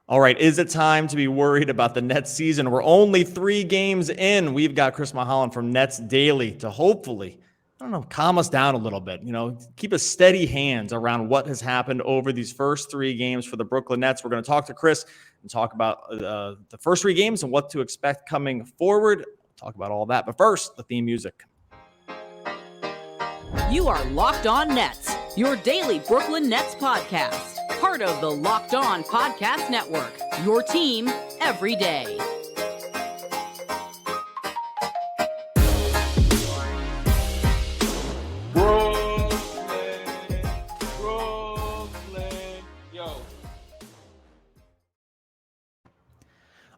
All right, is it time to be worried about the Nets season? We're only 3 games in. We've got Chris Milholen from NetDaily to hopefully, calm us down a little bit. Keep a steady hands around what has happened over these first 3 games for the Brooklyn Nets. We're going to talk to Chris and talk about the first 3 games and what to expect coming forward. We'll talk about all that. But first, the theme music. You are Locked On Nets, your daily Brooklyn Nets podcast. Part of the Locked On Podcast Network, your team every day. Brooklyn, yo.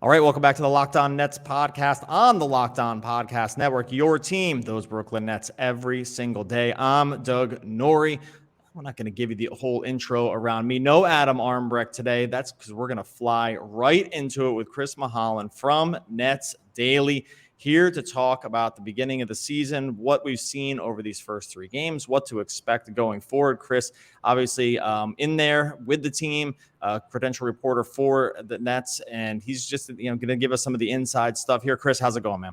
All right, welcome back to the Locked On Nets podcast on the Locked On Podcast Network, your team, those Brooklyn Nets, every single day. I'm Doug Norrie. We're not going to give you the whole intro around me. No Adam Armbrecht today. That's because we're going to fly right into it with Chris Milholen from NetDaily, here to talk about the beginning of the season, what we've seen over these first 3 games, what to expect going forward. Chris, obviously in there with the team, credential reporter for the Nets, and he's just going to give us some of the inside stuff here. Chris, how's it going, man?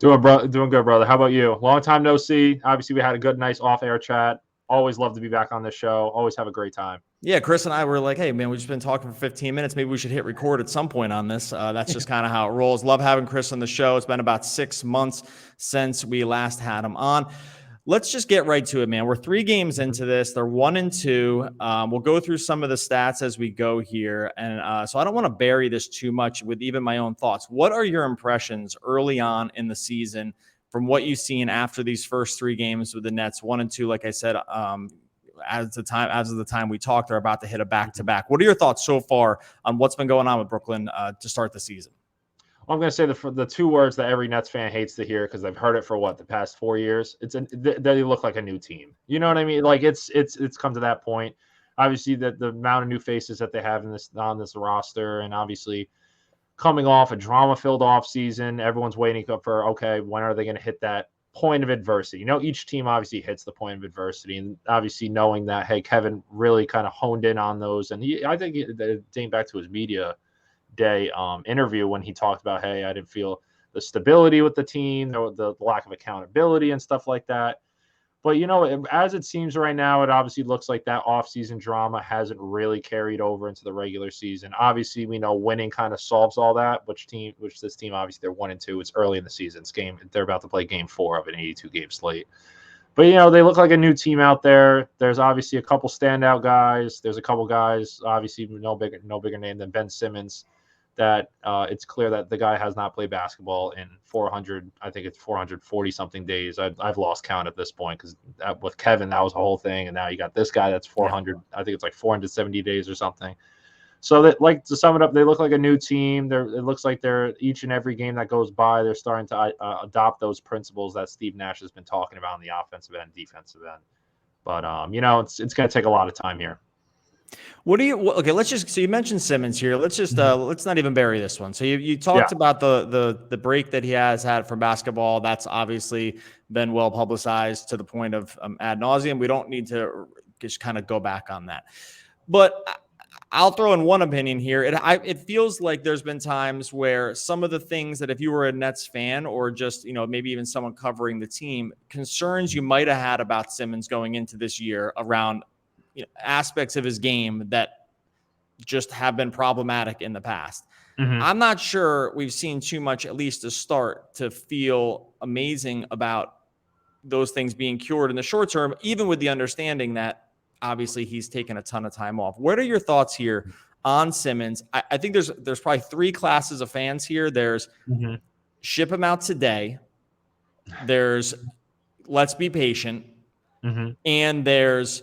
Doing good, brother. How about you? Long time no see. Obviously, we had a good, nice off-air chat. Always love to be back on this show. Always have a great time. Yeah, Chris and I were like, hey, man, we've just been talking for 15 minutes. Maybe we should hit record at some point on this. That's just kind of how it rolls. Love having Chris on the show. It's been about 6 months since we last had him on. Let's just get right to it, man. We're 3 games into this. They're 1-2. We'll go through some of the stats as we go here. And so I don't want to bury this too much with even my own thoughts. What are your impressions early on in the season from what you've seen after these first 3 games with the Nets? 1-2, like I said, as of the time we talked, they're about to hit a back-to-back. What are your thoughts so far on what's been going on with Brooklyn to start the season? Well, I'm going to say the 2 words that every Nets fan hates to hear, because I've heard it for the past 4 years. They look like a new team. You know what I mean? Like it's come to that point. Obviously, the amount of new faces that they have on this roster, and obviously coming off a drama-filled offseason, everyone's waiting for, okay, when are they going to hit that point of adversity? Each team obviously hits the point of adversity, and obviously knowing that, hey, Kevin really kind of honed in on those. And I think dating back to his media day interview when he talked about, hey, I didn't feel the stability with the team, the lack of accountability and stuff like that. But, as it seems right now, it obviously looks like that offseason drama hasn't really carried over into the regular season. Obviously, we know winning kind of solves all that, which this team, obviously, they're 1-2. It's early in the season. They're about to play game 4 of an 82-game slate. But, they look like a new team out there. There's obviously a couple standout guys. There's a couple guys, obviously, no bigger name than Ben Simmons, that it's clear that the guy has not played basketball in 440 something days. I've lost count at this point, because with Kevin, that was the whole thing. And now you got this guy that's 400, I think it's like 470 days or something. So that, like, to sum it up, they look like a new team. It looks like they're each and every game that goes by, they're starting to adopt those principles that Steve Nash has been talking about on the offensive end, defensive end. But, it's going to take a lot of time here. So you mentioned Simmons here. Let's just let's not even bury this one. So you talked about the break that he has had from basketball. That's obviously been well publicized to the point of ad nauseum. We don't need to just kind of go back on that. But I'll throw in one opinion here. It feels like there's been times where some of the things that, if you were a Nets fan or just maybe even someone covering the team, concerns you might have had about Simmons going into this year around aspects of his game that just have been problematic in the past. Mm-hmm. I'm not sure we've seen too much, at least to start, to feel amazing about those things being cured in the short term, even with the understanding that obviously he's taken a ton of time off. What are your thoughts here on Simmons? I think there's probably 3 classes of fans here. There's ship him out today. There's let's be patient. And there's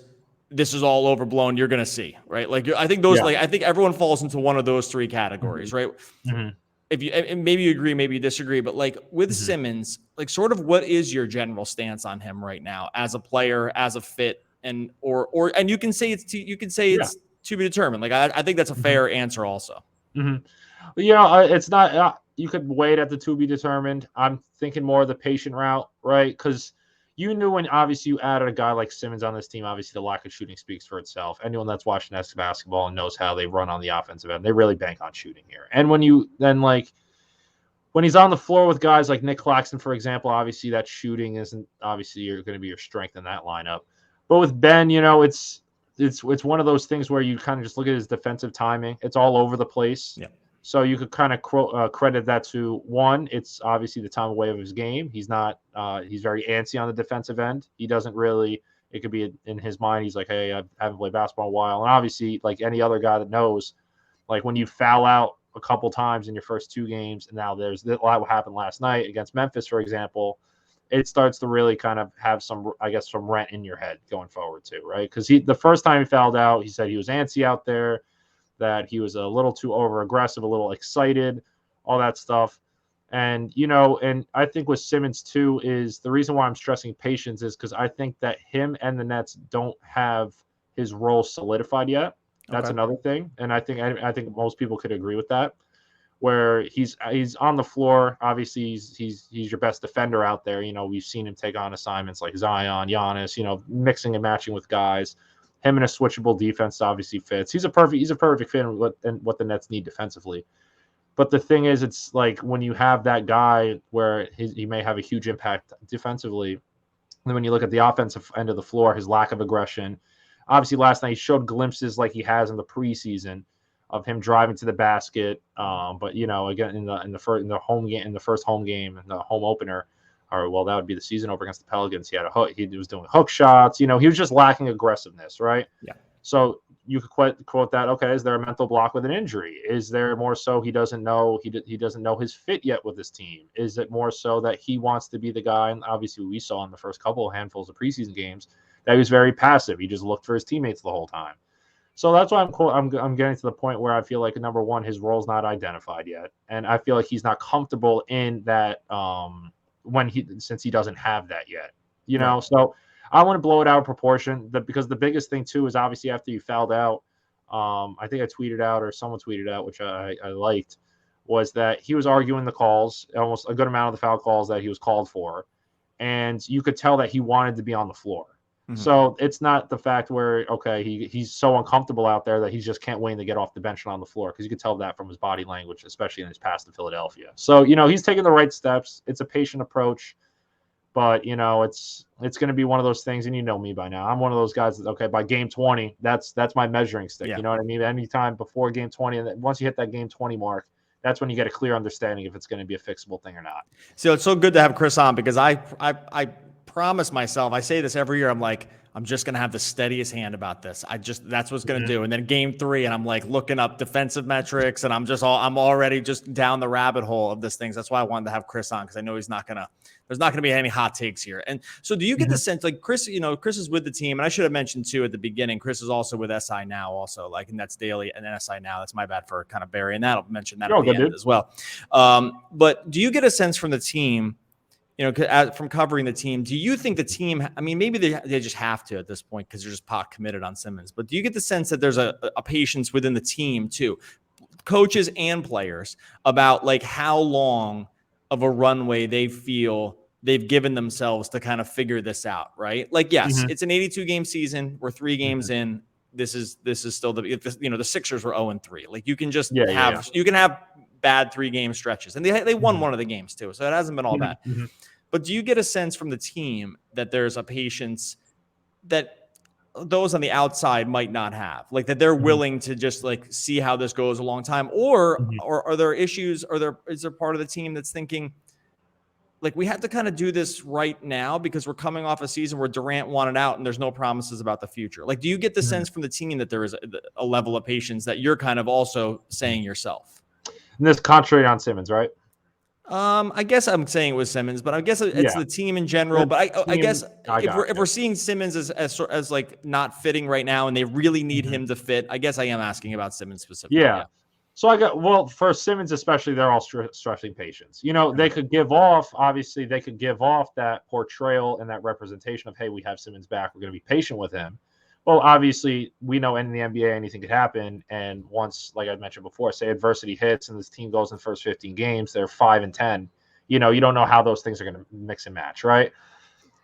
this is all overblown. You're going to see, right? Like, I think I think everyone falls into one of those 3 categories, right? If you, and maybe you agree, maybe you disagree, but like with Simmons, like sort of what is your general stance on him right now as a player, as a fit, and you can say it's to be determined. Like, I think that's a fair answer also. It's not, you could wait at the to be determined. I'm thinking more of the patient route, right? Because you knew when obviously you added a guy like Simmons on this team, obviously the lack of shooting speaks for itself. Anyone that's watched Nets basketball and knows how they run on the offensive end, they really bank on shooting here. And when you then when he's on the floor with guys like Nick Claxton, for example, obviously that shooting isn't obviously you're going to be your strength in that lineup. But with Ben, it's one of those things where you kind of just look at his defensive timing. It's all over the place. Yeah. So you could kind of credit that to one. It's obviously the time away of his game. He's not. He's very antsy on the defensive end. He doesn't really. It could be in his mind. He's like, hey, I haven't played basketball in a while. And obviously, like any other guy that knows, like when you foul out a couple times in your first 2 games, and now there's a lot what happened last night against Memphis, for example. It starts to really kind of have some rent in your head going forward too, right? Because the first time he fouled out, he said he was antsy out there, that he was a little too over aggressive, a little excited, all that stuff. And, and I think with Simmons too is the reason why I'm stressing patience is because I think that him and the Nets don't have his role solidified yet. That's another thing. And I think most people could agree with that, where he's on the floor. Obviously he's your best defender out there. We've seen him take on assignments like Zion, Giannis, mixing and matching with guys. Him in a switchable defense obviously fits. He's a perfect fit in what the Nets need defensively. But the thing is, it's like when you have that guy where he may have a huge impact defensively, and then when you look at the offensive end of the floor, his lack of aggression. Obviously, last night he showed glimpses like he has in the preseason of him driving to the basket. But again in the home game, in the first home game, in the home opener. That would be the season over against the Pelicans. He had a hook. He was doing hook shots. He was just lacking aggressiveness, right? Yeah. So you could quote that. Okay, is there a mental block with an injury? Is there more so he doesn't know he doesn't know his fit yet with this team? Is it more so that he wants to be the guy? And obviously, we saw in the first couple of handfuls of preseason games that he was very passive. He just looked for his teammates the whole time. So that's why I'm getting to the point where I feel like number one, his role's not identified yet, and I feel like he's not comfortable in that. Since he doesn't have that yet, Right. So I want to blow it out of proportion because the biggest thing too is obviously after you fouled out, I think I tweeted out or someone tweeted out, which I liked, was that he was arguing the calls, almost a good amount of the foul calls that he was called for, and you could tell that he wanted to be on the floor. Mhm. So it's not the fact where, okay, he's so uncomfortable out there that he just can't wait to get off the bench and on the floor, because you could tell that from his body language, especially in his pass to Philadelphia. So, he's taking the right steps. It's a patient approach, but, it's going to be one of those things, and you know me by now. I'm one of those guys that, okay, by game 20, that's my measuring stick. Yeah. You know what I mean? Anytime before game 20, and then once you hit that game 20 mark, that's when you get a clear understanding if it's going to be a fixable thing or not. So it's so good to have Chris on, because I promise myself, I say this every year, I'm like, I'm just going to have the steadiest hand about this. That's what's going to do. And then game 3, and I'm like looking up defensive metrics, and I'm already just down the rabbit hole of this things. That's why I wanted to have Chris on, because I know there's not going to be any hot takes here. And so do you get the sense, like Chris, Chris is with the team, and I should have mentioned too at the beginning, Chris is also with SINow also, like, and that's daily and SINow. That's my bad for kind of burying that. I'll mention that at the end as well. But do you get a sense from the team, from covering the team, do you think the team, I mean, maybe they just have to at this point because they're just pot committed on Simmons, but do you get the sense that there's a patience within the team too, coaches and players, about like how long of a runway they feel they've given themselves to kind of figure this out, right? Like, yes, it's an 82 game season. We're 3 games in. This is still the Sixers were 0-3. Like, you can just you can have bad 3-game stretches, and they won one of the games too, so it hasn't been all bad. But do you get a sense from the team that there's a patience that those on the outside might not have, like that they're willing to just like see how this goes a long time, or are there issues, is there part of the team that's thinking like we have to kind of do this right now because we're coming off a season where Durant wanted out and there's no promises about the future? Like, do you get the sense from the team that there is a level of patience that you're kind of also saying yourself? And this contrary on Simmons, right? I guess I'm saying it was Simmons, but I guess it's the team in general. But I guess if we're seeing Simmons as like not fitting right now, and they really need him to fit, I guess I am asking about Simmons specifically. Yeah. So for Simmons especially, they're all stressing patience. They could give off that portrayal and that representation of, hey, we have Simmons back, we're going to be patient with him. Well, obviously, we know in the NBA anything could happen. And once, like I mentioned before, say adversity hits and this team goes in the first 15 games, they're 5-10. You don't know how those things are going to mix and match, right?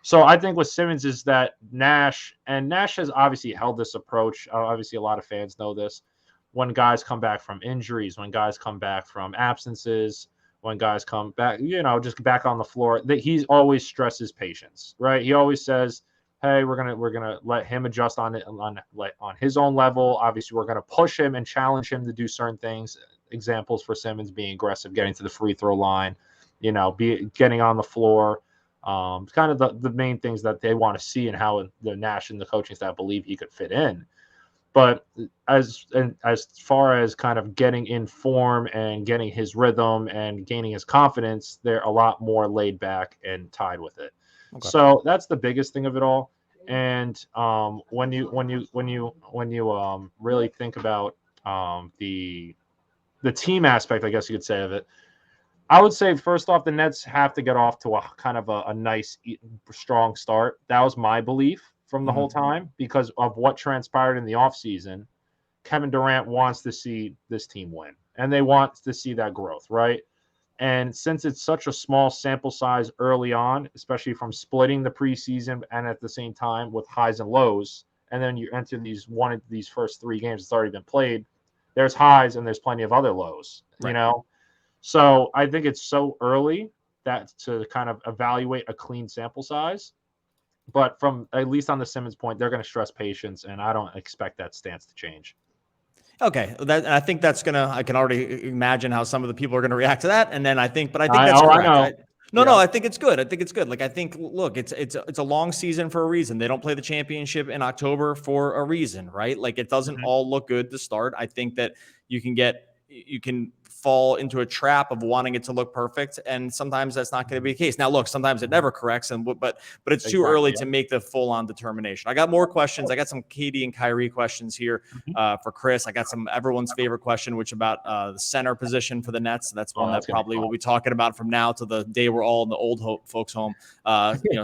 So I think with Simmons is that Nash has obviously held this approach. Obviously, a lot of fans know this. When guys come back from injuries, when guys come back from absences, when guys come back, just back on the floor, that he always stresses patience, right? He always says, "Hey, we're gonna let him adjust on his own level. Obviously, we're gonna push him and challenge him to do certain things." Examples for Simmons being aggressive, getting to the free throw line, getting on the floor. Kind of the main things that they want to see and how the Nash and the coaching staff believe he could fit in. But as far as kind of getting in form and getting his rhythm and gaining his confidence, they're a lot more laid back and tied with it. Okay. So that's the biggest thing of it all. And when you really think about the team aspect, I guess you could say, of it, I would say, first off, the Nets have to get off to a kind of a nice, strong start. That was my belief from the whole time because of what transpired in the offseason. Kevin Durant wants to see this team win, and they want to see that growth, right? And since it's such a small sample size early on, especially from splitting the preseason and at the same time with highs and lows, and then you enter these first 3 games that's already been played, there's highs and there's plenty of other lows, right. So I think it's so early that to kind of evaluate a clean sample size. But from at least on the Simmons point, they're going to stress patience, and I don't expect that stance to change. Okay, I think that's I can already imagine how some of the people are going to react to that, and then I think that's correct. No, I think it's good. Like, I think, look, it's a long season for a reason. They don't play the championship in October for a reason, right? Like, it doesn't all look good to start. I think that you can fall into a trap of wanting it to look perfect, and sometimes that's not going to be the case. Now, look, sometimes it never corrects, but it's too early to make the full-on determination. I got more questions. I got some KD and Kyrie questions here for Chris. I got some everyone's favorite question, which about the center position for the Nets. That's one that probably we'll be talking about from now to the day we're all in the old folks home,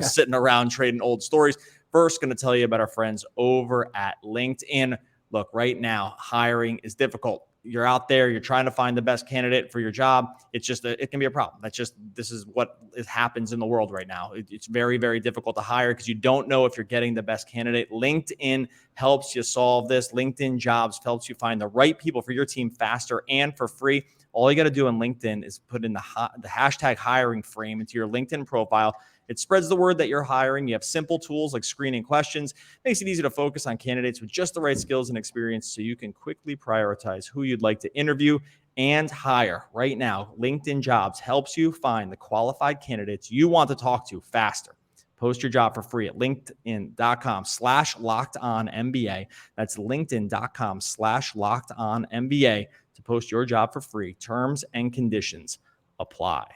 sitting around trading old stories. First, going to tell you about our friends over at LinkedIn. Look, right now, hiring is difficult. You're out there, you're trying to find the best candidate for your job. It's just, it can be a problem. This is what happens in the world right now. It's very, very difficult to hire because you don't know if you're getting the best candidate. LinkedIn helps you solve this. LinkedIn Jobs helps you find the right people for your team faster and for free. All you got to do on LinkedIn is put in the hashtag hiring frame into your LinkedIn profile. It spreads the word that you're hiring. You have simple tools like screening questions. Makes it easy to focus on candidates with just the right skills and experience so you can quickly prioritize who you'd like to interview and hire. Right now, LinkedIn Jobs helps you find the qualified candidates you want to talk to faster. Post your job for free at linkedin.com/lockedonnba. That's linkedin.com/lockedonnba to post your job for free. Terms and conditions apply.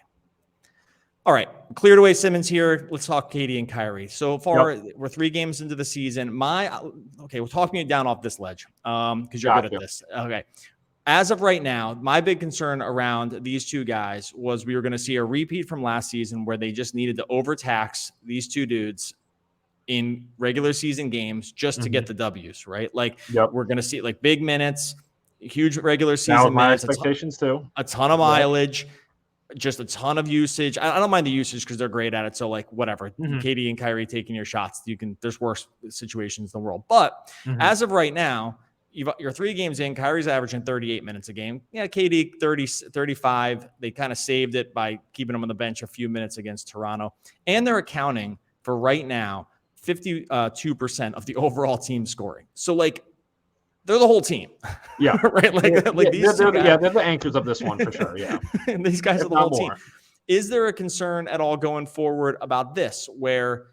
All right, cleared away Simmons here. Let's talk KD and Kyrie. So far, we're 3 games into the season. We're talking it down off this ledge because you're good at this. Okay. As of right now, my big concern around these two guys was we were going to see a repeat from last season where they just needed to overtax these two dudes in regular season games just to get the W's, right? Like we're going to see like big minutes, huge regular season minutes, expectations too. A ton of mileage. Just a ton of usage. I don't mind the usage because they're great at it. So like whatever, KD and Kyrie taking your shots, there's worse situations in the world. But as of right now, you're 3 games in. Kyrie's averaging 38 minutes a game. Yeah, KD 30, 35. They kind of saved it by keeping him on the bench a few minutes against Toronto. And they're accounting for right now 52% of the overall team scoring. So like they're the whole team. Yeah. Right. These they're the anchors of this one for sure. Yeah. And these guys are the whole team. Is there a concern at all going forward about this, where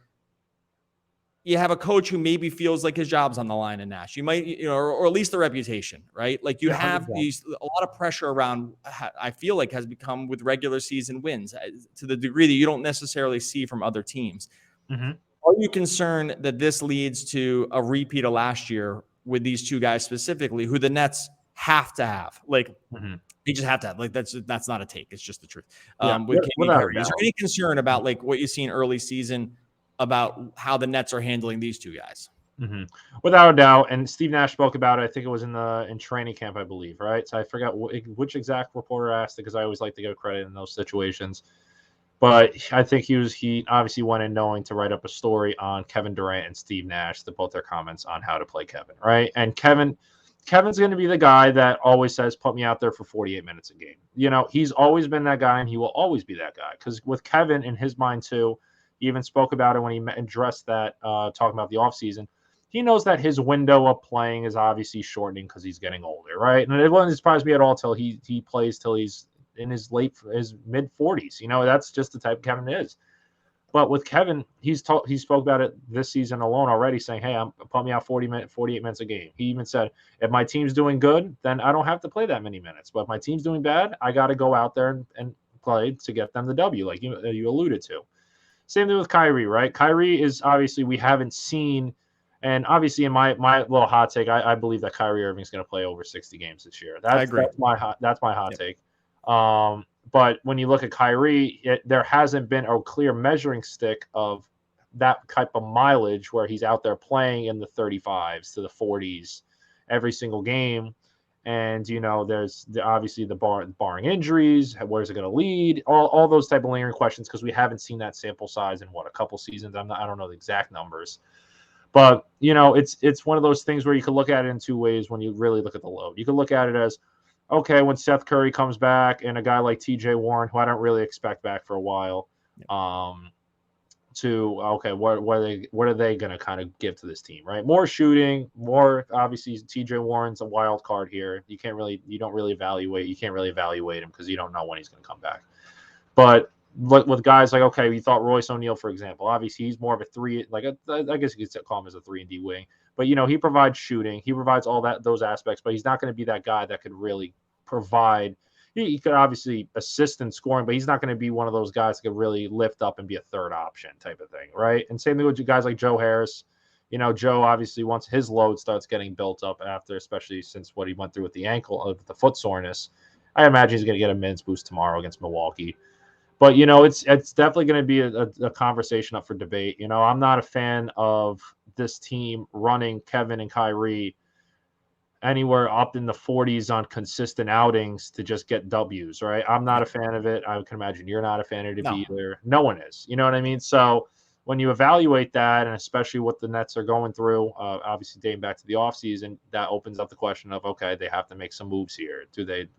you have a coach who maybe feels like his job's on the line in Nash? You might, or at least the reputation, right? Like you have a lot of pressure around, I feel like has become with regular season wins to the degree that you don't necessarily see from other teams. Are you concerned that this leads to a repeat of last year with these two guys specifically, who the Nets have to have? Like, they just have to have. Like, that's not a take. It's just the truth. With Kyrie. Is there any concern about like what you see in early season about how the Nets are handling these two guys? Without a doubt. And Steve Nash spoke about it. I think it was in training camp, I believe. Right. So I forgot which exact reporter asked it because I always like to give credit in those situations. But I think he obviously went in knowing to write up a story on Kevin Durant and Steve Nash, both their comments on how to play Kevin, right? And Kevin's going to be the guy that always says, put me out there for 48 minutes a game. He's always been that guy, and he will always be that guy. Because with Kevin, in his mind too, he even spoke about it when he addressed that, talking about the offseason. He knows that his window of playing is obviously shortening because he's getting older, right? And it wouldn't surprise me at all till he plays till he's in his mid 40s. That's just the type Kevin is. But with Kevin, he spoke about it this season alone already, saying, hey, I'm putting me out 48 minutes a game. He even said, if my team's doing good, then I don't have to play that many minutes. But if my team's doing bad, I got to go out there and play to get them the W, like you alluded to. Same thing with Kyrie, right? Kyrie is obviously, we haven't seen, and obviously in my little hot take, I believe that Kyrie Irving is going to play over 60 games this year. I agree. That's my hot take. But when you look at Kyrie, there hasn't been a clear measuring stick of that type of mileage where he's out there playing in the 35s to the 40s every single game. And, there's obviously the barring injuries, where's it going to lead, all those type of lingering questions, because we haven't seen that sample size in a couple seasons. I don't know the exact numbers. But, it's one of those things where you can look at it in two ways when you really look at the load. You can look at it as, okay, when Seth Curry comes back and a guy like TJ Warren, who I don't really expect back for a while, what are they going to kind of give to this team, right? More shooting, more, obviously TJ Warren's a wild card here. You can't really evaluate him because you don't know when he's going to come back. But with guys like, okay, we thought Royce O'Neal, for example, obviously he's more of a three, I guess you could call him as a 3-and-D wing, but he provides shooting, he provides those aspects, but he's not going to be that guy that could really provide. He could obviously assist in scoring, but he's not going to be one of those guys that could really lift up and be a third option type of thing, right? And same thing with guys like Joe Harris. Joe obviously, once his load starts getting built up after, especially since what he went through with the ankle, with the foot soreness, I imagine he's going to get a minutes boost tomorrow against Milwaukee. But, it's definitely going to be a conversation up for debate. I'm not a fan of this team running Kevin and Kyrie anywhere up in the 40s on consistent outings to just get W's, right? I'm not a fan of it. I can imagine you're not a fan of it either. No one is. You know what I mean? So when you evaluate that, and especially what the Nets are going through, obviously dating back to the offseason, that opens up the question of, okay, they have to make some moves here.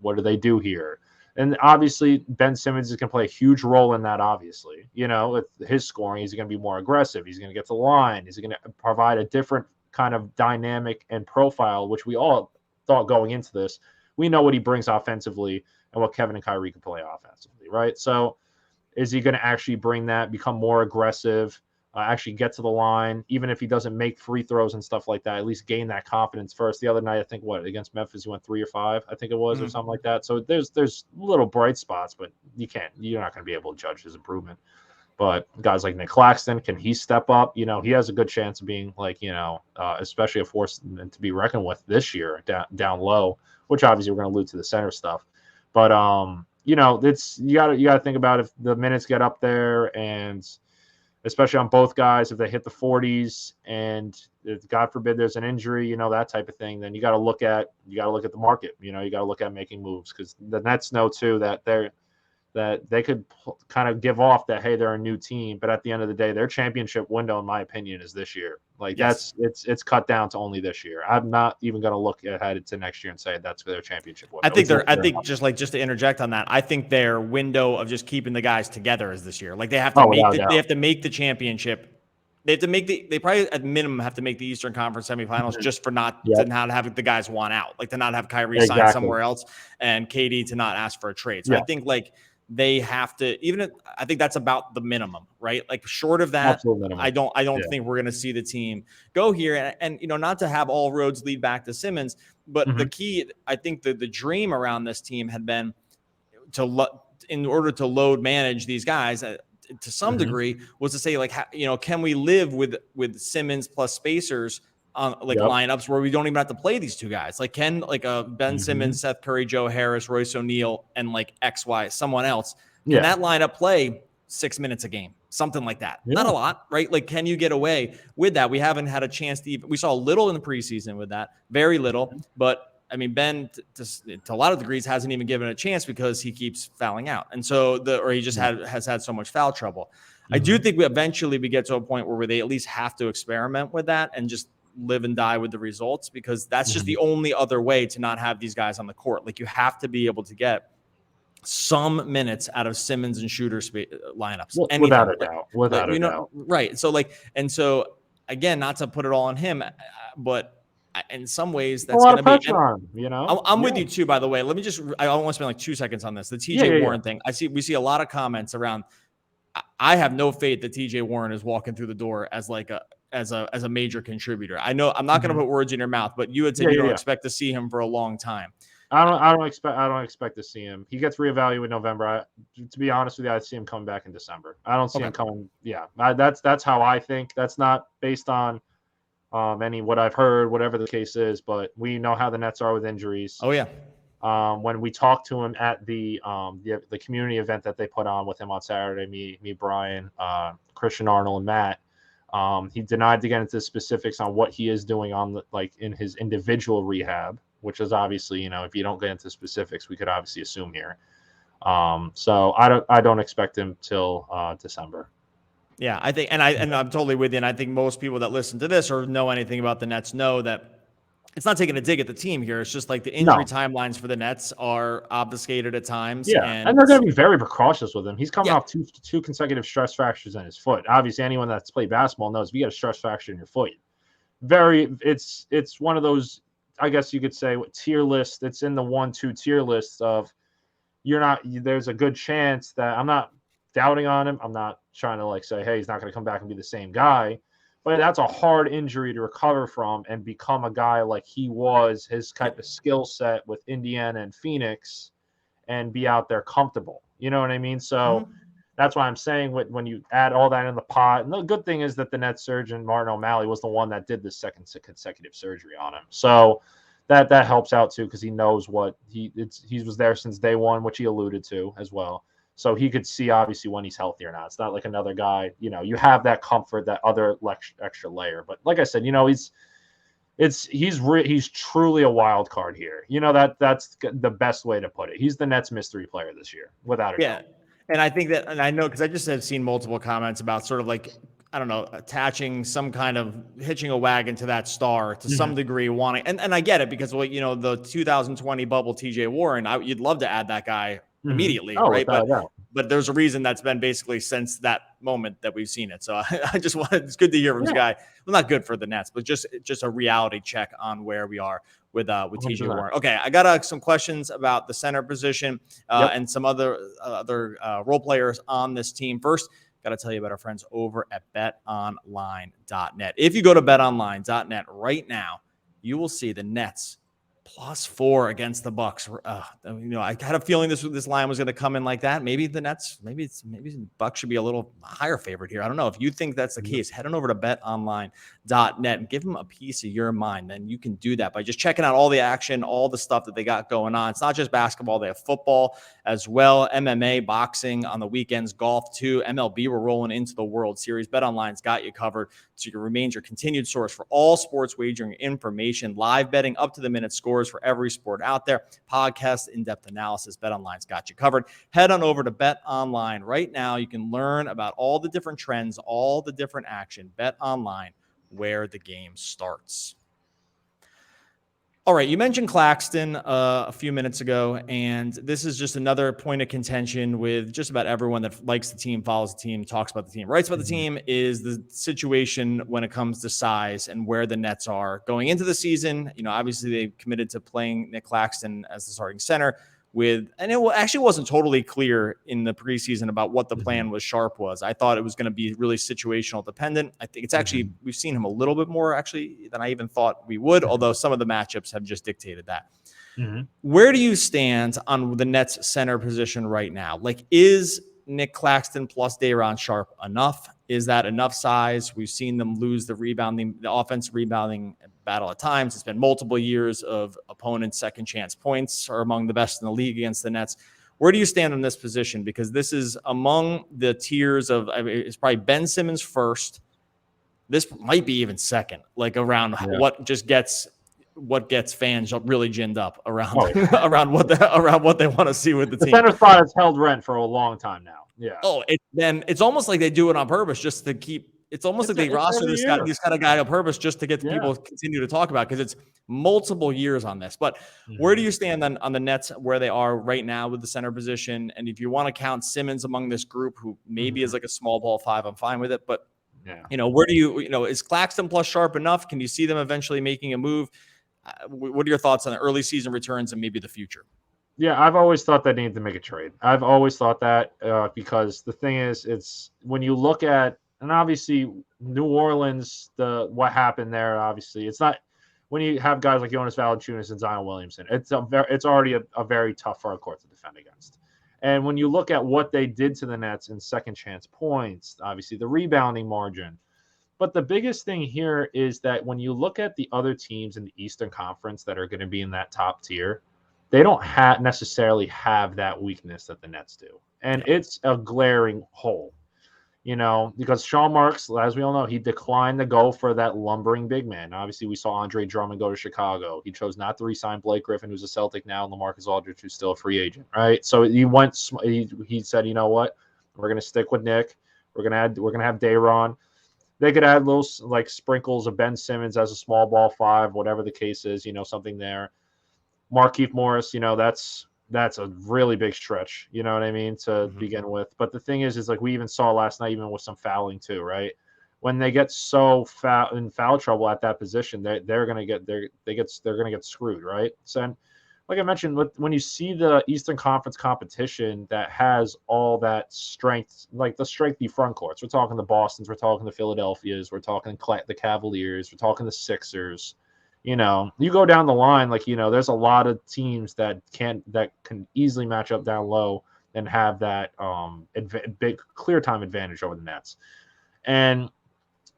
What do they do here? And obviously, Ben Simmons is going to play a huge role in that, obviously. With his scoring, he's going to be more aggressive. He's going to get to the line. He's going to provide a different kind of dynamic and profile, which we all thought going into this. We know what he brings offensively and what Kevin and Kyrie can play offensively, right? So is he going to actually bring that, become more aggressive, actually get to the line, even if he doesn't make free throws and stuff like that, at least gain that confidence first. The other night, I think, against Memphis, he went 3 or 5, I think it was, or something like that. So there's little bright spots, but you're not going to be able to judge his improvement. But guys like Nick Claxton, can he step up? He has a good chance of being especially a force to be reckoned with this year down low, which obviously we're going to allude to the center stuff. But it's you got to think about if the minutes get up there, and especially on both guys, if they hit the 40s and if, God forbid, there's an injury, that type of thing, then you got to look at the market. You got to look at making moves, because the Nets know too that they could kind of give off that, hey, they're a new team, but at the end of the day, their championship window, in my opinion, is this year. It's cut down to only this year. I'm not even going to look ahead to next year and say that's their championship window. I think just to interject on that, I think their window of just keeping the guys together is this year. Like they have to they have to make the championship. They probably at minimum have to make the Eastern Conference semifinals just for to not have the guys want out, like to not have Kyrie sign somewhere else and KD to not ask for a trade. So I think they have to, I think that's about the minimum, right? Like short of that, I don't think we're going to see the team go here. And not to have all roads lead back to Simmons, but the key, I think the dream around this team had been in order to load manage these guys to some degree, was to say, can we live with Simmons plus spacers lineups where we don't even have to play these two guys? Like can Ben Simmons, Seth Curry, Joe Harris, Royce O'Neal, and XY, someone else, can that lineup play 6 minutes a game? Something like that. Not a lot, right? Like, can you get away with that? We haven't had a chance to we saw a little in the preseason with that, very little, but I mean, Ben, to a lot of degrees, hasn't even given a chance because he keeps fouling out. And so or he just has had so much foul trouble. I do think eventually we get to a point where they at least have to experiment with that and just live and die with the results, because that's just the only other way to not have these guys on the court. Like, you have to be able to get some minutes out of Simmons and shooter lineups. Without a doubt. Without a doubt. Right. So again, not to put it all on him, but in some ways that's going to be pressure on him, you know. I'm with you too, by the way. Let me I want to spend like 2 seconds on this. The TJ Warren thing. We see a lot of comments around. I have no faith that TJ Warren is walking through the door as like as a major contributor. I know I'm not going to put words in your mouth, but you had said you don't expect to see him for a long time. I don't expect to see him. He gets reevaluated in November. To be honest with you, I see him coming back in December. I don't see him coming. Yeah, that's how I think. That's not based on what I've heard, whatever the case is. But we know how the Nets are with injuries. Oh yeah. When we talked to him at the community event that they put on with him on Saturday, me, Brian, Christian Arnold, and Matt, he denied to get into specifics on what he is doing in his individual rehab, which is obviously, if you don't get into specifics, we could obviously assume here. So I don't expect him till December. Yeah, I think, and I'm totally with you. And I think most people that listen to this or know anything about the Nets know that it's not taking a dig at the team here. It's just like the injury timelines for the Nets are obfuscated at times. Yeah, and they're going to be very precautious with him. He's coming off two consecutive stress fractures in his foot. Obviously, anyone that's played basketball knows if you get a stress fracture in your foot, it's one of those, I guess you could say, tier list. It's in the 1-2 tier list of there's a good chance that I'm not doubting on him. I'm not trying to say, hey, he's not going to come back and be the same guy. But that's a hard injury to recover from and become a guy like he was, his type of skill set with Indiana and Phoenix, and be out there comfortable. You know what I mean? So that's why I'm saying when you add all that in the pot. And the good thing is that the Nets surgeon, Martin O'Malley, was the one that did the second consecutive surgery on him. So that helps out too, because he knows what he was there since day one, which he alluded to as well. So he could see obviously when he's healthy or not. It's not like another guy, you have that comfort, that other extra layer. But like I said, he's truly a wild card here. That's the best way to put it. He's the Nets mystery player this year, without a doubt. And I think that, and I know, because I just have seen multiple comments about sort of I don't know, attaching some kind of hitching a wagon to that star to some degree, wanting, and I get it, because the 2020 bubble TJ Warren, you'd love to add that guy immediately, right? But there's a reason that's been basically since that moment that we've seen it. So I just wanted, it's good to hear from this guy. Well, not good for the Nets, but just a reality check on where we are with TJ Warren. Okay, I got some questions about the center position and some other role players on this team. First, got to tell you about our friends over at betonline.net. If you go to betonline.net right now, you will see the Nets +4 against the Bucks. I had a feeling this line was going to come in like that. Maybe the Nets, maybe the Bucks should be a little higher favorite here. I don't know. If you think that's the case, head on over to betonline.net and give them a piece of your mind. Then you can do that by just checking out all the action, all the stuff that they got going on. It's not just basketball. They have football as well, MMA, boxing on the weekends, golf too, MLB. We're rolling into the World Series. BetOnline's got you covered, so it remains your continued source for all sports wagering information, live betting, up-to-the-minute scores for every sport out there, podcast, in-depth analysis. BetOnline's got you covered. Head on over to BetOnline right now. You can learn about all the different trends, all the different action. BetOnline, where the game starts. All right, you mentioned Claxton a few minutes ago, and this is just another point of contention with just about everyone that likes the team, follows the team, talks about the team, writes about the team, is the situation when it comes to size and where the Nets are going into the season. Obviously they committed to playing Nick Claxton as the starting center and it actually wasn't totally clear in the preseason about what the plan was. I thought it was going to be really situational dependent. I think it's actually, we've seen him a little bit more actually than I even thought we would, although some of the matchups have just dictated that. Where do you stand on the Nets center position right now? Is Nick Claxton plus Day'Ron Sharpe enough? Is that enough size? We've seen them lose the offensive rebounding battle at times. It's been multiple years of opponents' second chance points are among the best in the league against the Nets. Where do you stand on this position? Because this is among the tiers of, it's probably Ben Simmons first. This might be even second, around what just gets what gets fans really ginned up around Oh, yeah. around what they want to see with the team. Center spot has held rent for a long time now. Yeah. Oh, it's almost like they do it on purpose just to keep. It's almost like they roster this kind of guy on purpose just to get people to continue to talk about, because it's multiple years on this. But where do you stand on the Nets, where they are right now with the center position? And if you want to count Simmons among this group, who maybe is like a small ball 5, I'm fine with it. But where do you is Claxton plus Sharp enough? Can you see them eventually making a move? What are your thoughts on the early season returns and maybe the future? Yeah, I've always thought they need to make a trade. I've always thought that because the thing is, it's when you look at, and obviously New Orleans, what happened there, obviously it's not, when you have guys like Jonas Valanciunas and Zion Williamson, it's already a very tough front court to defend against. And when you look at what they did to the Nets in second chance points, obviously the rebounding margin. But the biggest thing here is that when you look at the other teams in the Eastern Conference that are going to be in that top tier, they don't necessarily have that weakness that the Nets do. And it's a glaring hole, because Sean Marks, as we all know, he declined to go for that lumbering big man. Obviously, we saw Andre Drummond go to Chicago. He chose not to re-sign Blake Griffin, who's a Celtic now, and LaMarcus Aldridge, who's still a free agent, right? So he said, you know what? We're going to stick with Nick. We're going to have Day'Ron. They could add little like sprinkles of Ben Simmons as a small ball 5, whatever the case is, something there. Markieff Morris, that's a really big stretch, you know what I mean, to begin with. But the thing is like we even saw last night, even with some fouling too, right? When they get so in foul trouble at that position, they're gonna get screwed, right? So, like I mentioned, when you see the Eastern Conference competition that has all that strength, like the strengthy front courts, we're talking the Bostons, we're talking the Philadelphias, we're talking the Cavaliers, we're talking the Sixers. You go down the line, there's a lot of teams that can easily match up down low and have that big clear time advantage over the Nets. And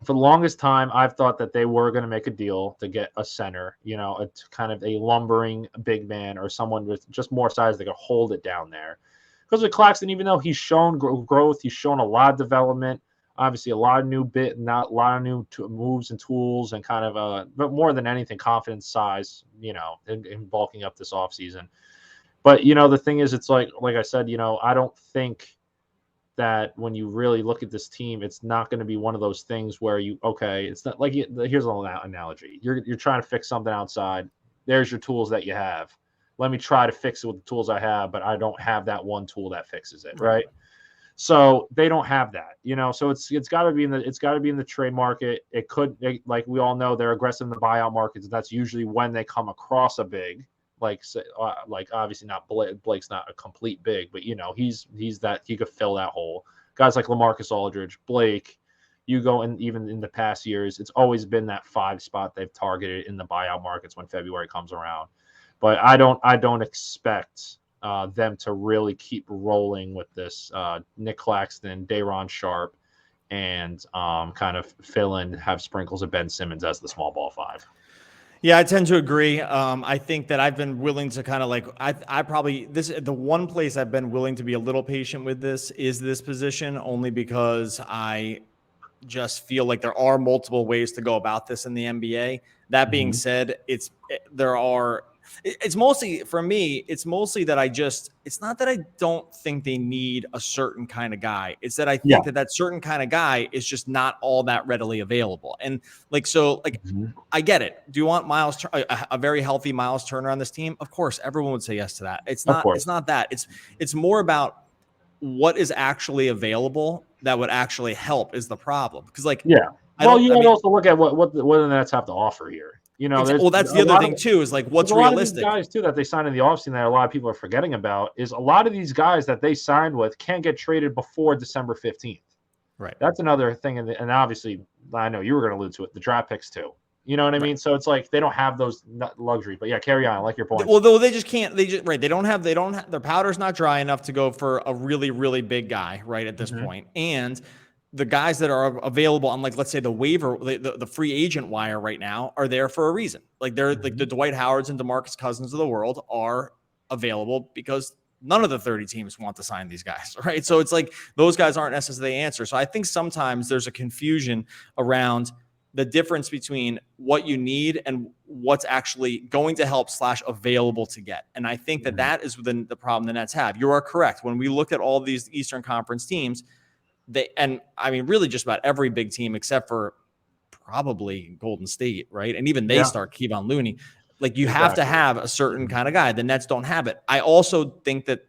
for the longest time, I've thought that they were going to make a deal to get a center, a kind of a lumbering big man or someone with just more size that could hold it down there. Because with Claxton, even though he's shown growth, he's shown a lot of development. Obviously, a lot of new moves and tools, and kind of but more than anything, confidence, size, in bulking up this offseason. But the thing is, it's like I said, I don't think that when you really look at this team, it's not going to be one of those things where it's not like here's an analogy. You're trying to fix something outside. There's your tools that you have. Let me try to fix it with the tools I have, but I don't have that one tool that fixes it, right? So they don't have that, So it's got to be in the trade market. It could, like we all know, they're aggressive in the buyout markets. That's usually when they come across a big, like obviously not Blake's not a complete big, but he's that he could fill that hole. Guys like LaMarcus Aldridge, Blake, even in the past years, it's always been that 5 spot they've targeted in the buyout markets when February comes around. But I don't expect them to really keep rolling with this Nick Claxton, Day'Ron Sharp, and kind of have sprinkles of Ben Simmons as the small ball 5. Yeah, I tend to agree. I think that I've been willing to kind of the one place I've been willing to be a little patient with this is this position, only because I just feel like there are multiple ways to go about this in the NBA. That being said, it's mostly for me, it's mostly that it's not that I don't think they need a certain kind of guy. It's that I think that certain kind of guy is just not all that readily available. And I get it. Do you want a very healthy Miles Turner on this team? Of course, everyone would say yes to that. It's not that. It's more about what is actually available that would actually help is the problem. Because you also look at what the Nets have to offer here. That's the other thing too, is what's realistic. A lot of these guys too that they signed in the offseason that a lot of people are forgetting about is a lot of these guys that they signed with can't get traded before December 15th. Right. That's another thing. And obviously, I know you were going to allude to it, the draft picks too. You know what I mean? So it's like they don't have those luxuries. But yeah, carry on. I like your point. Well, though they just can't. They don't have. Their powder's not dry enough to go for a really, really big guy right at this point. And the guys that are available on, let's say the waiver, the free agent wire right now are there for a reason. They're like the Dwight Howards and DeMarcus Cousins of the world are available because none of the 30 teams want to sign these guys, right? So it's like those guys aren't necessarily the answer. So I think sometimes there's a confusion around the difference between what you need and what's actually going to help / available to get. And I think that is the problem the Nets have. You are correct. When we look at all these Eastern Conference teams, really just about every big team except for probably Golden State, right? And even they start Kevon Looney. Like you have to have a certain kind of guy. The Nets don't have it. I also think that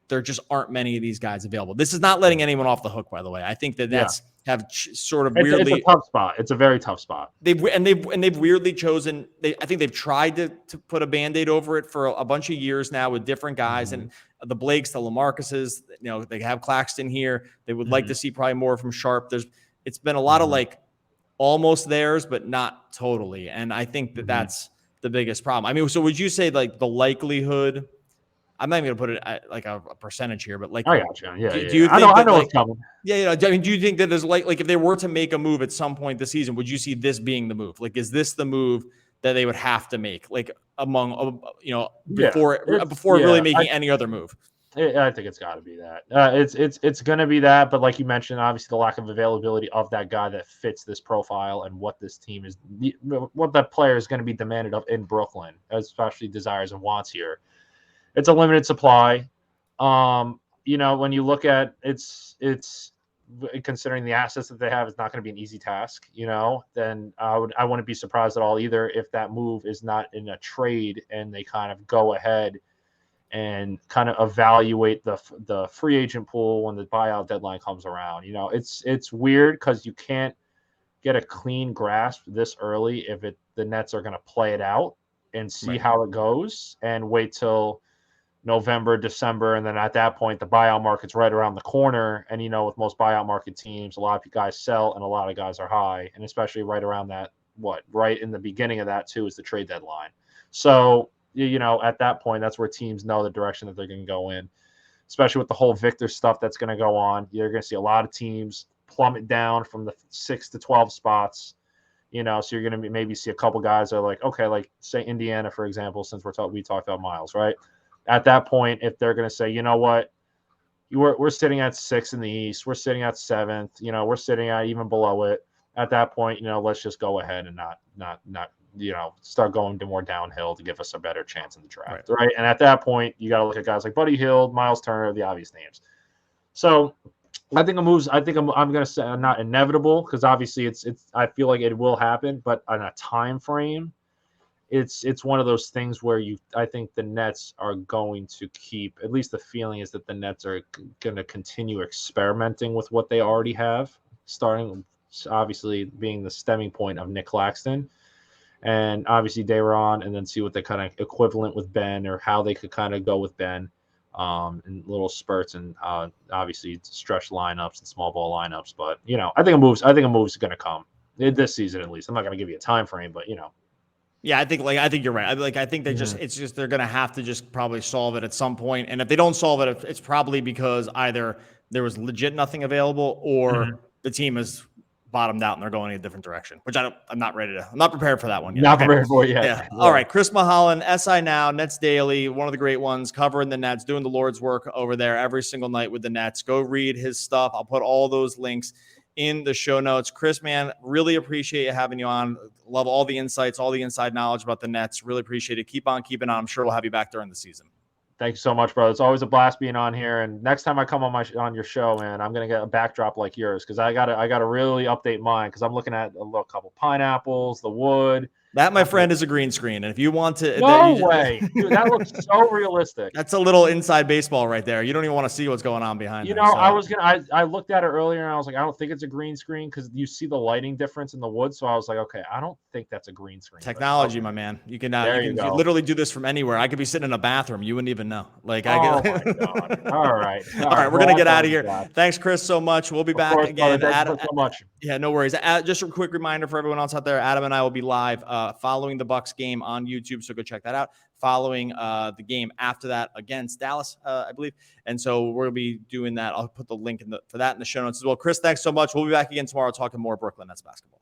there just aren't many of these guys available. This is not letting anyone off the hook, by the way. I think the Nets have sort of weirdly. It's a tough spot. It's a very tough spot. They've weirdly chosen. I think they've tried to put a Band-Aid over it for a bunch of years now with different guys and the Blakes, the LaMarcuses. They have Claxton here. They would like to see probably more from Sharp. It's been a lot of like almost theirs, but not totally. And I think that's the biggest problem. I mean, so would you say like the likelihood? I'm not even going to put it at like a percentage here, but like, I got you. Yeah, do you think I know what's coming. Yeah, I mean, do you think that there's like if they were to make a move at some point this season, would you see this being the move? Like, is this the move that they would have to make? Like before really making any other move? I think it's got to be that. It's going to be that, but like you mentioned, obviously the lack of availability of that guy that fits this profile and what this team is, what that player is going to be demanded of in Brooklyn, especially desires and wants here. It's a limited supply. When you look at it's considering the assets that they have, it's not going to be an easy task. Then I wouldn't be surprised at all either if that move is not in a trade and they kind of go ahead and kind of evaluate the free agent pool when the buyout deadline comes around. It's weird because you can't get a clean grasp this early if the Nets are going to play it out and see how it goes and wait till November, December, and then at that point the buyout market's right around the corner. And with most buyout market teams, a lot of guys sell and a lot of guys are high, and especially right around that right in the beginning of that too is the trade deadline. So at that point, that's where teams know the direction that they're going to go in, especially with the whole Victor stuff that's going to go on. You're going to see a lot of teams plummet down from the 6 to 12 spots, so you're going to maybe see a couple guys that are like, okay, like say Indiana, for example, since we talked about Miles, right? At that point, if they're going to say, you know what, we're sitting at 6th in the East, we're sitting at 7th, we're sitting at even below it. At that point, let's just go ahead and not start going to more downhill to give us a better chance in the draft, right? And at that point, you got to look at guys like Buddy Hield, Miles Turner, the obvious names. So I think I'm going to say not inevitable because obviously I feel like it will happen, but on a time frame, it's one of those things where I think the Nets are going to keep, at least the feeling is that the Nets are going to continue experimenting with what they already have, starting obviously being the stemming point of Nick Claxton. And obviously Day'Ron, and then see what they kind of equivalent with Ben or how they could kind of go with Ben in little spurts and obviously stretch lineups and small ball lineups. But I think a move's going to come this season at least. I'm not going to give you a time frame, but Yeah, I think you're right. I think they it's just they're going to have to just probably solve it at some point. And if they don't solve it, it's probably because either there was legit nothing available or the team is bottomed out and they're going in a different direction, which I'm not prepared for that one yet. Not prepared for it yet. Yeah. All right. Chris Milholen, SINow, Nets Daily, one of the great ones, covering the Nets, doing the Lord's work over there every single night with the Nets. Go read his stuff. I'll put all those links in the show notes. Chris, man, really appreciate having you on. Love all the insights, all the inside knowledge about the Nets. Really appreciate it. Keep on keeping on. I'm sure we'll have you back during the season. Thank you so much, bro. It's always a blast being on here. And next time I come on your show, man, I'm gonna get a backdrop like yours because I gotta really update mine because I'm looking at a little couple pineapples, the wood. That, my friend, is a green screen. And if you want to... No way. Dude, that looks so realistic. That's a little inside baseball right there. You don't even want to see what's going on behind you. There, so. I looked at it earlier and I was like, I don't think it's a green screen because you see the lighting difference in the wood. So I was like, okay, I don't think that's a green screen. Technology, my man. You can literally do this from anywhere. I could be sitting in a bathroom. You wouldn't even know. My God. All right. We're going to get out of here. Thanks, Chris, so much. We'll be back again. Thank you so much. Yeah, no worries. Just a quick reminder for everyone else out there, Adam and I will be live following the Bucks game on YouTube, so go check that out. Following the game after that against Dallas, I believe, and so we'll be doing that. I'll put the link for that in the show notes as well. Chris, thanks so much. We'll be back again tomorrow talking more Brooklyn Nets basketball.